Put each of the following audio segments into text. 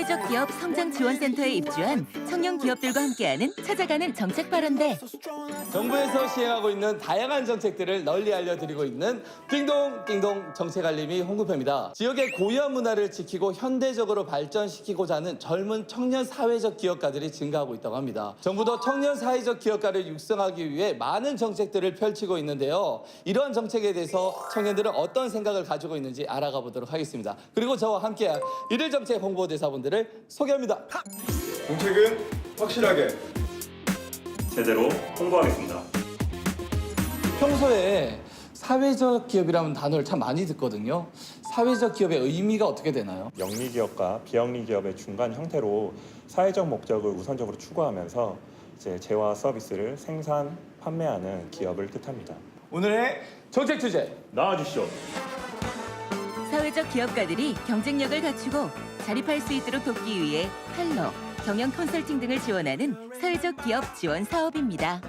사회적 기업 성장지원센터에 입주한 청년 기업들과 함께하는 찾아가는 정책 발언대. 정부에서 시행하고 있는 다양한 정책들을 널리 알려드리고 있는 띵동띵동 정책알림이 홍보표입니다. 지역의 고유한 문화를 지키고 현대적으로 발전시키고자 하는 젊은 청년 사회적 기업가들이 증가하고 있다고 합니다. 정부도 청년 사회적 기업가를 육성하기 위해 많은 정책들을 펼치고 있는데요. 이러한 정책에 대해서 청년들은 어떤 생각을 가지고 있는지 알아가 보도록 하겠습니다. 그리고 저와 함께한 이들 정책 홍보대사분들을 소개합니다. 정책은 확실하게 제대로 홍보하겠습니다. 평소에 사회적 기업이라는 단어를 참 많이 듣거든요. 사회적 기업의 의미가 어떻게 되나요? 영리기업과 비영리기업의 중간 형태로 사회적 목적을 우선적으로 추구하면서 이제 재화 서비스를 생산, 판매하는 기업을 뜻합니다. 오늘의 정책 주제. 나와주시죠. 사회적 기업가들이 경쟁력을 갖추고 자립할 수 있도록 돕기 위해 팔로, 경영 컨설팅 등을 지원하는 사회적 기업 지원 사업입니다.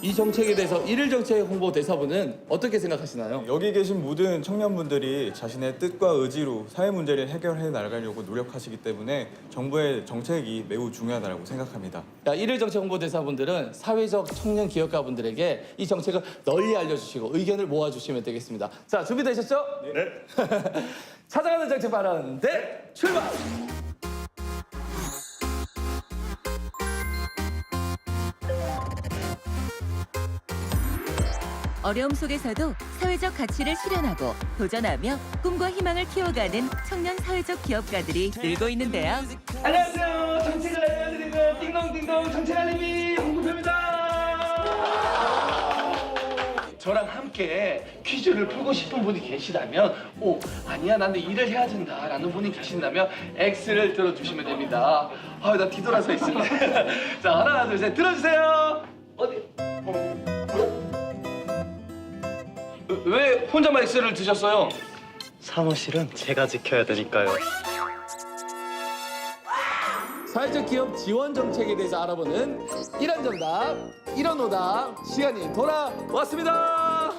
이 정책에 대해서 일일 정책 홍보대사분은 어떻게 생각하시나요? 여기 계신 모든 청년분들이 자신의 뜻과 의지로 사회 문제를 해결해 나가려고 노력하시기 때문에 정부의 정책이 매우 중요하다고 생각합니다. 일일 정책 홍보대사분들은 사회적 청년 기업가분들에게 이 정책을 널리 알려주시고 의견을 모아주시면 되겠습니다. 자, 준비되셨죠? 네. 찾아가는 정책 발언대 출발! 어려움 속에서도 사회적 가치를 실현하고 도전하며 꿈과 희망을 키워가는 청년 사회적 기업가들이 늘고 있는데요. 안녕하세요. 정책을 알려드리는 띵동띵동 정책알림이 홍보표입니다. 저랑 함께 퀴즈를 풀고 싶은 분이 계시다면 아니야 나는 일을 해야 된다라는 분이 계신다면 X를 들어주시면 됩니다. 나 뒤돌아서 있습니다. 자 하나 둘 셋 들어주세요. 어디? 왜 혼자만 X를 드셨어요? 사무실은 제가 지켜야 되니까요. 사회적 기업 지원 정책에 대해서 알아보는 이런 정답, 이런 오답 시간이 돌아왔습니다.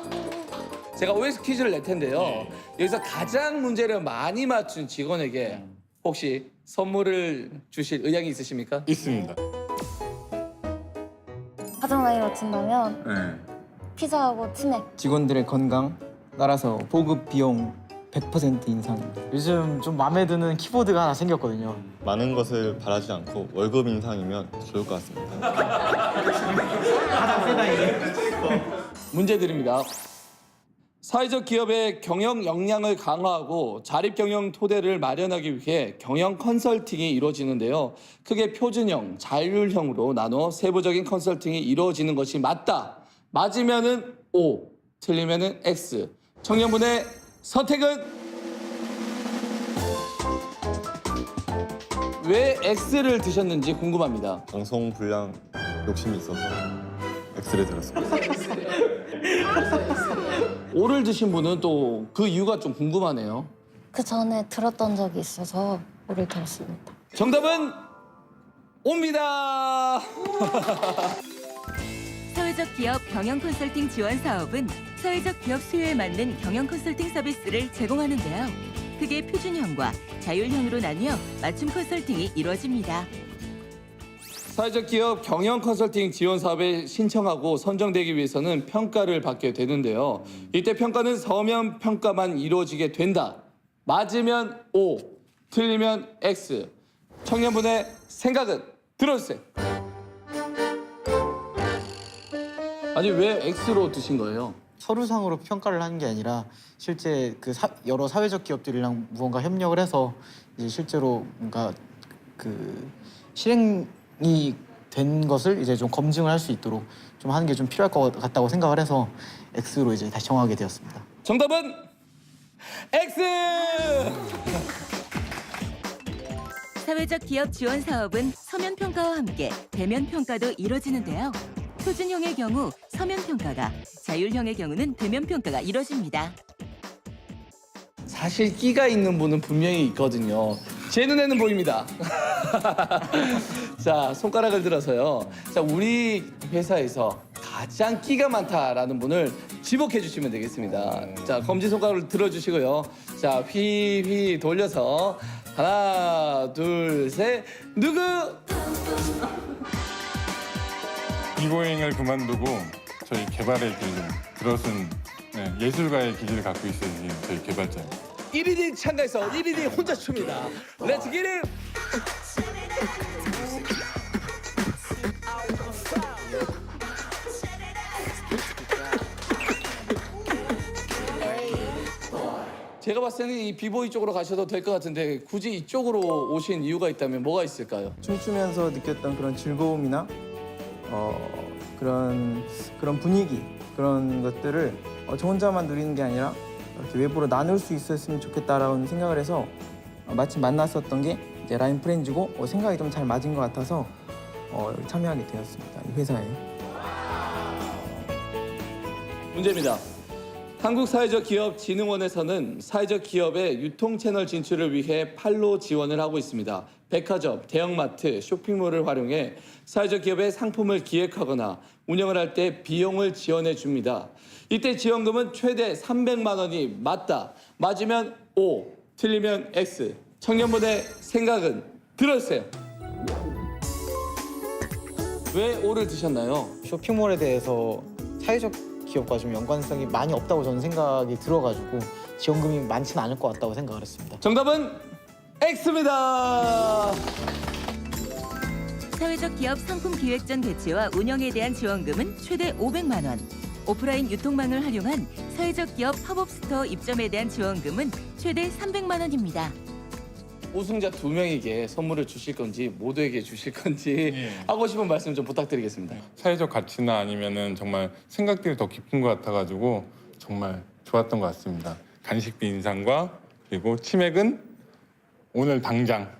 제가 OX 퀴즈를 낼 텐데요. 여기서 가장 문제를 많이 맞춘 직원에게 혹시 선물을 주실 의향이 있으십니까? 있습니다. 가장 많이 맞춘다면 피자하고 치맥. 직원들의 건강 따라서 보급 비용 100% 인상입니다. 요즘 좀 마음에 드는 키보드가 하나 생겼거든요. 많은 것을 바라지 않고 월급 인상이면 좋을 것 같습니다. 문제 드립니다. 사회적 기업의 경영 역량을 강화하고 자립 경영 토대를 마련하기 위해 경영 컨설팅이 이루어지는데요. 크게 표준형, 자율형으로 나눠 세부적인 컨설팅이 이루어지는 것이 맞다. 맞으면은 O, 틀리면은 X. 청년분의 선택은 왜 X를 드셨는지 궁금합니다. 방송 분량 욕심이 있어서 X를 들었습니다. O를 드신 분은 또 그 이유가 좀 궁금하네요. 그 전에 들었던 적이 있어서 오를 들었습니다. 정답은 O입니다. 사회적 기업 경영 컨설팅 지원 사업은 사회적 기업 수요에 맞는 경영 컨설팅 서비스를 제공하는데요. 크게 표준형과 자율형으로 나뉘어 맞춤 컨설팅이 이루어집니다. 사회적 기업 경영 컨설팅 지원 사업에 신청하고 선정되기 위해서는 평가를 받게 되는데요. 이때 평가는 서면 평가만 이루어지게 된다. 맞으면 O, 틀리면 X. 청년분의 생각은 들어주세요. 아니 왜 X로 드신 거예요? 서류상으로 평가를 하는 게 아니라 실제 여러 사회적 기업들이랑 무언가 협력을 해서 이제 실제로 뭔가 그 실행이 된 것을 이제 좀 검증을 할 수 있도록 좀 하는 게 좀 필요할 것 같다고 생각을 해서 X로 이제 다시 정하게 되었습니다. 정답은 X! 사회적 기업 지원 사업은 서면 평가와 함께 대면 평가도 이루어지는데요. 표준형의 경우 서면 평가가, 자율형의 경우는 대면 평가가 이루어집니다. 사실 끼가 있는 분은 분명히 있거든요. 제 눈에는 보입니다. 자, 손가락을 들어서요. 자, 우리 회사에서 가장 끼가 많다라는 분을 지목해 주시면 되겠습니다. 자, 검지손가락을 들어주시고요. 자, 휘휘 돌려서 하나, 둘, 셋. 누구? 이고행을 그만두고 저희 개발의 길로 들어선 예술가의 기질을 갖고 있으신 저희 개발자입니다. 1인이 참가해서 1인이 혼자 춥니다. 렛츠 기릿! 제가 봤을 때는 이 비보이 쪽으로 가셔도 될 것 같은데 굳이 이쪽으로 오신 이유가 있다면 뭐가 있을까요? 춤추면서 느꼈던 그런 즐거움이나 그런 분위기 그런 것들을 저 혼자만 누리는 게 아니라 이렇게 외부로 나눌 수 있었으면 좋겠다라는 생각을 해서 마침 만났었던 게 이제 라인 프렌즈고 생각이 좀 잘 맞은 것 같아서 참여하게 되었습니다. 이 회사에. 문제입니다. 한국사회적기업진흥원에서는 사회적 기업의 유통 채널 진출을 위해 판로 지원을 하고 있습니다. 백화점, 대형마트, 쇼핑몰을 활용해 사회적 기업의 상품을 기획하거나 운영을 할 때 비용을 지원해 줍니다. 이때 지원금은 최대 300만 원이 맞다. 맞으면 O, 틀리면 X. 청년분의 생각은 들어주세요. 왜 O를 드셨나요? 쇼핑몰에 대해서 사회적 기업과 좀 연관성이 많이 없다고 저는 생각이 들어가지고 지원금이 많지는 않을 것 같다고 생각을 했습니다. 정답은 X입니다. 사회적 기업 상품 기획전 개최와 운영에 대한 지원금은 최대 500만 원. 오프라인 유통망을 활용한 사회적 기업 팝업 스토어 입점에 대한 지원금은 최대 300만 원입니다. 우승자 2명에게 선물을 주실 건지 모두에게 주실 건지 하고 싶은 말씀 좀 부탁드리겠습니다. 사회적 가치나 아니면은 정말 생각들이 더 깊은 것 같아가지고 정말 좋았던 것 같습니다. 간식비 인상과 그리고 치맥은 오늘 당장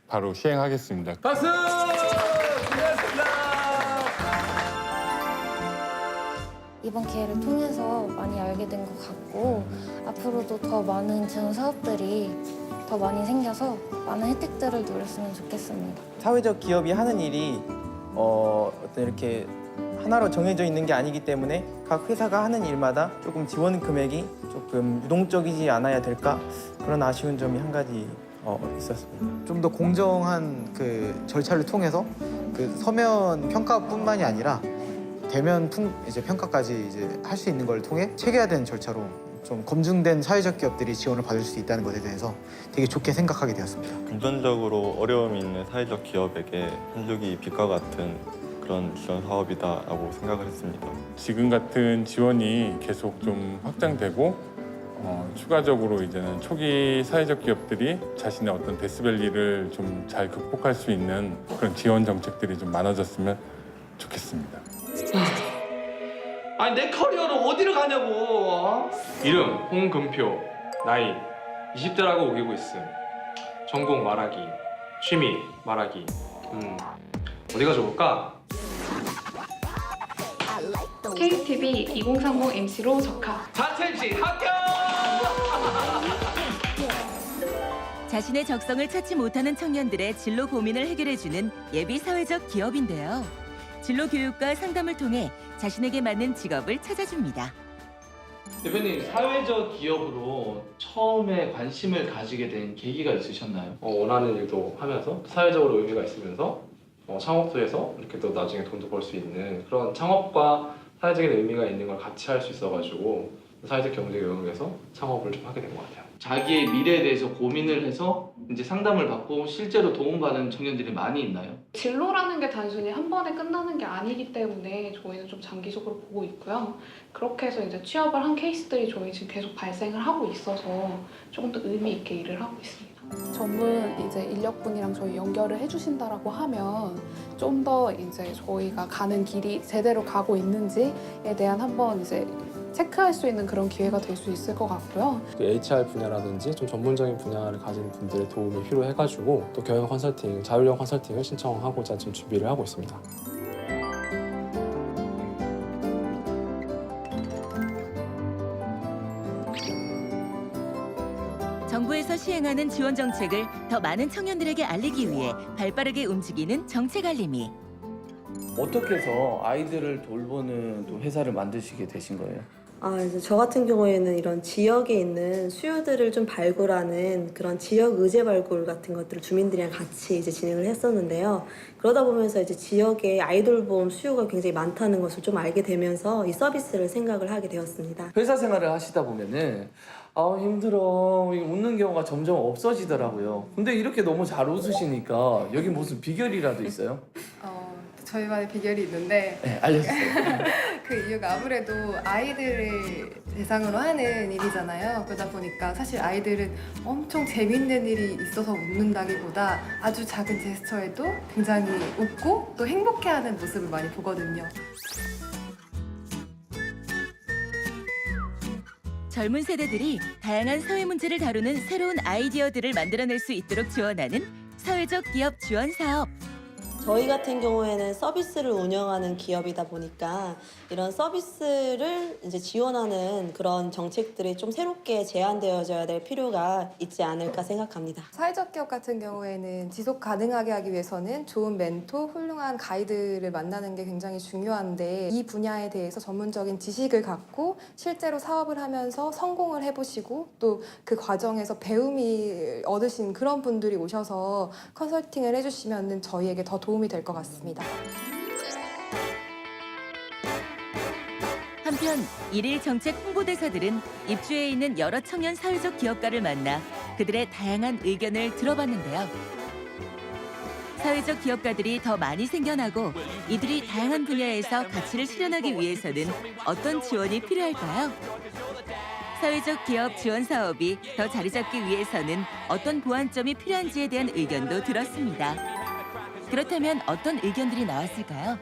바로 시행하겠습니다. 박수! 수고하셨습니다. 이번 기회를 통해서 많이 알게 된 것 같고 앞으로도 더 많은 지원 사업들이 더 많이 생겨서 많은 혜택들을 누렸으면 좋겠습니다. 사회적 기업이 하는 일이 어떤 이렇게 하나로 정해져 있는 게 아니기 때문에 각 회사가 하는 일마다 조금 지원 금액이 조금 유동적이지 않아야 될까 그런 아쉬운 점이 한 가지 있었습니다. 좀 더 공정한 그 절차를 통해서 그 서면 평가뿐만이 아니라 대면 평가까지 할 수 있는 걸 통해 체계화된 절차로 좀 검증된 사회적 기업들이 지원을 받을 수 있다는 것에 대해서 되게 좋게 생각하게 되었습니다. 금전적으로 어려움이 있는 사회적 기업에게 한줄기 빛과 같은 그런 지원 사업이다라고 생각을 했습니다. 지금 같은 지원이 계속 좀 확장되고 추가적으로 이제는 초기 사회적 기업들이 자신의 어떤 데스밸리를 좀 잘 극복할 수 있는 그런 지원 정책들이 좀 많아졌으면 좋겠습니다. 아니 내 커리어로 어디로 가냐고. 이름 홍금표, 나이 20대라고 우기고 있음. 전공 말하기, 취미 말하기. 어디가 좋을까? KTV 2030 MC로 적합. 자체 합격. 자신의 적성을 찾지 못하는 청년들의 진로 고민을 해결해주는 예비 사회적 기업인데요. 진로 교육과 상담을 통해 자신에게 맞는 직업을 찾아줍니다. 대표님, 사회적 기업으로 처음에 관심을 가지게 된 계기가 있으셨나요? 원하는 일도 하면서 사회적으로 의미가 있으면서 창업도 해서 이렇게 또 나중에 돈도 벌 수 있는 그런 창업과 사회적인 의미가 있는 걸 같이 할 수 있어가지고 사회적 경제 교육에서 창업을 좀 하게 된 것 같아요. 자기의 미래에 대해서 고민을 해서 이제 상담을 받고 실제로 도움받은 청년들이 많이 있나요? 진로라는 게 단순히 한 번에 끝나는 게 아니기 때문에 저희는 좀 장기적으로 보고 있고요. 그렇게 해서 이제 취업을 한 케이스들이 저희 지금 계속 발생을 하고 있어서 조금 더 의미 있게 일을 하고 있습니다. 전문 이제 인력분이랑 저희 연결을 해주신다라고 하면 좀 더 이제 저희가 가는 길이 제대로 가고 있는지에 대한 한번 이제 체크할 수 있는 그런 기회가 될 수 있을 것 같고요. 그 HR 분야라든지 좀 전문적인 분야를 가진 분들의 도움이 필요해가지고 또 경영 컨설팅, 자율형 컨설팅을 신청하고자 지금 준비를 하고 있습니다. 정부에서 시행하는 지원 정책을 더 많은 청년들에게 알리기 위해 발빠르게 움직이는 정책알림이. 어떻게 해서 아이들을 돌보는 또 회사를 만드시게 되신 거예요? 이제 저 같은 경우에는 이런 지역에 있는 수요들을 좀 발굴하는 그런 지역 의제 발굴 같은 것들을 주민들이랑 같이 이제 진행을 했었는데요. 그러다 보면서 이제 지역에 아이돌 보험 수요가 굉장히 많다는 것을 좀 알게 되면서 이 서비스를 생각을 하게 되었습니다. 회사 생활을 하시다 보면은 힘들어 웃는 경우가 점점 없어지더라고요. 근데 이렇게 너무 잘 웃으시니까 여기 무슨 비결이라도 있어요? 저희만의 비결이 있는데 네, 알려주세요. 그 이유가 아무래도 아이들을 대상으로 하는 일이잖아요. 그러다 보니까 사실 아이들은 엄청 재밌는 일이 있어서 웃는다기보다 아주 작은 제스처에도 굉장히 웃고 또 행복해하는 모습을 많이 보거든요. 젊은 세대들이 다양한 사회 문제를 다루는 새로운 아이디어들을 만들어낼 수 있도록 지원하는 사회적 기업 지원 사업. 저희 같은 경우에는 서비스를 운영하는 기업이다 보니까 이런 서비스를 이제 지원하는 그런 정책들이 좀 새롭게 제안되어져야 될 필요가 있지 않을까 생각합니다. 사회적 기업 같은 경우에는 지속 가능하게 하기 위해서는 좋은 멘토, 훌륭한 가이드를 만나는 게 굉장히 중요한데 이 분야에 대해서 전문적인 지식을 갖고 실제로 사업을 하면서 성공을 해보시고 또 그 과정에서 배움이 얻으신 그런 분들이 오셔서 컨설팅을 해주시면 저희에게 더 도움이 될 것 같습니다. 한편 일일 정책 홍보대사들은 입주해 있는 여러 청년 사회적 기업가를 만나 그들의 다양한 의견을 들어봤는데요. 사회적 기업가들이 더 많이 생겨나고 이들이 다양한 분야에서 가치를 실현하기 위해서는 어떤 지원이 필요할까요? 사회적 기업 지원 사업이 더 자리 잡기 위해서는 어떤 보완점이 필요한지에 대한 의견도 들었습니다. 그렇다면 어떤 의견들이 나왔을까요?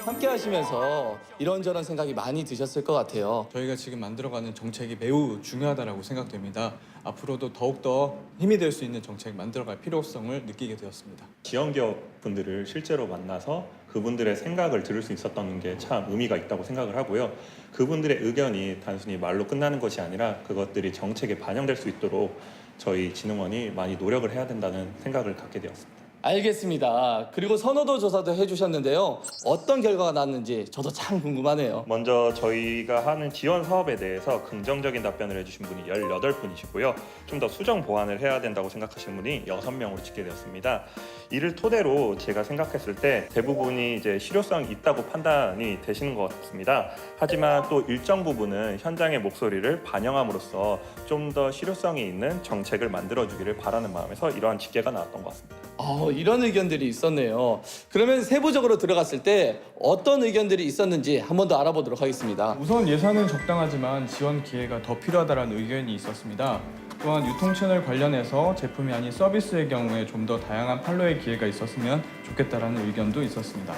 함께 하시면서 이런저런 생각이 많이 드셨을 것 같아요. 저희가 지금 만들어가는 정책이 매우 중요하다고 생각됩니다. 앞으로도 더욱더 힘이 될 수 있는 정책 만들어갈 필요성을 느끼게 되었습니다. 지원기업 분들을 실제로 만나서 그분들의 생각을 들을 수 있었던 게 참 의미가 있다고 생각을 하고요. 그분들의 의견이 단순히 말로 끝나는 것이 아니라 그것들이 정책에 반영될 수 있도록 저희 진흥원이 많이 노력을 해야 된다는 생각을 갖게 되었습니다. 알겠습니다. 그리고 선호도 조사도 해주셨는데요. 어떤 결과가 나왔는지 저도 참 궁금하네요. 먼저 저희가 하는 지원 사업에 대해서 긍정적인 답변을 해주신 분이 18분이시고요. 좀 더 수정 보완을 해야 된다고 생각하시는 분이 6명으로 찍게 되었습니다. 이를 토대로 제가 생각했을 때 대부분이 이제 실효성이 있다고 판단이 되시는 것 같습니다. 하지만 또 일정 부분은 현장의 목소리를 반영함으로써 좀 더 실효성이 있는 정책을 만들어주기를 바라는 마음에서 이러한 집계가 나왔던 것 같습니다. 이런 의견들이 있었네요. 그러면 세부적으로 들어갔을 때 어떤 의견들이 있었는지 한 번 더 알아보도록 하겠습니다. 우선 예산은 적당하지만 지원 기회가 더 필요하다는 의견이 있었습니다. 또한 유통 채널 관련해서 제품이 아닌 서비스의 경우에 좀 더 다양한 판로의 기회가 있었으면 좋겠다라는 의견도 있었습니다.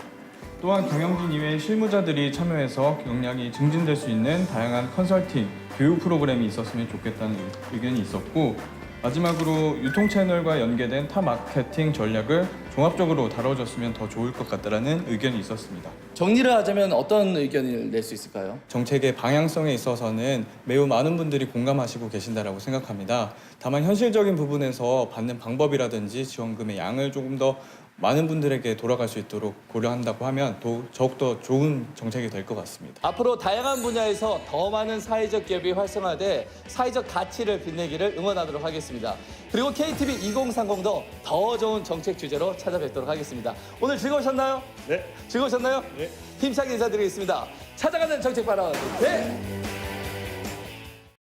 또한 경영진 이외의 실무자들이 참여해서 경력이 증진될 수 있는 다양한 컨설팅, 교육 프로그램이 있었으면 좋겠다는 의견이 있었고 마지막으로 유통 채널과 연계된 타 마케팅 전략을 종합적으로 다뤄줬으면 더 좋을 것 같다는 의견이 있었습니다. 정리를 하자면 어떤 의견을 낼 수 있을까요? 정책의 방향성에 있어서는 매우 많은 분들이 공감하시고 계신다고 생각합니다. 다만 현실적인 부분에서 받는 방법이라든지 지원금의 양을 조금 더 많은 분들에게 돌아갈 수 있도록 고려한다고 하면 더욱더 좋은 정책이 될 것 같습니다. 앞으로 다양한 분야에서 더 많은 사회적 기업이 활성화돼 사회적 가치를 빛내기를 응원하도록 하겠습니다. 그리고 KTV 2030도 더 좋은 정책 주제로 찾아뵙도록 하겠습니다. 오늘 즐거우셨나요? 네. 즐거우셨나요? 네. 힘차게 인사드리겠습니다. 찾아가는 정책 발언. 네.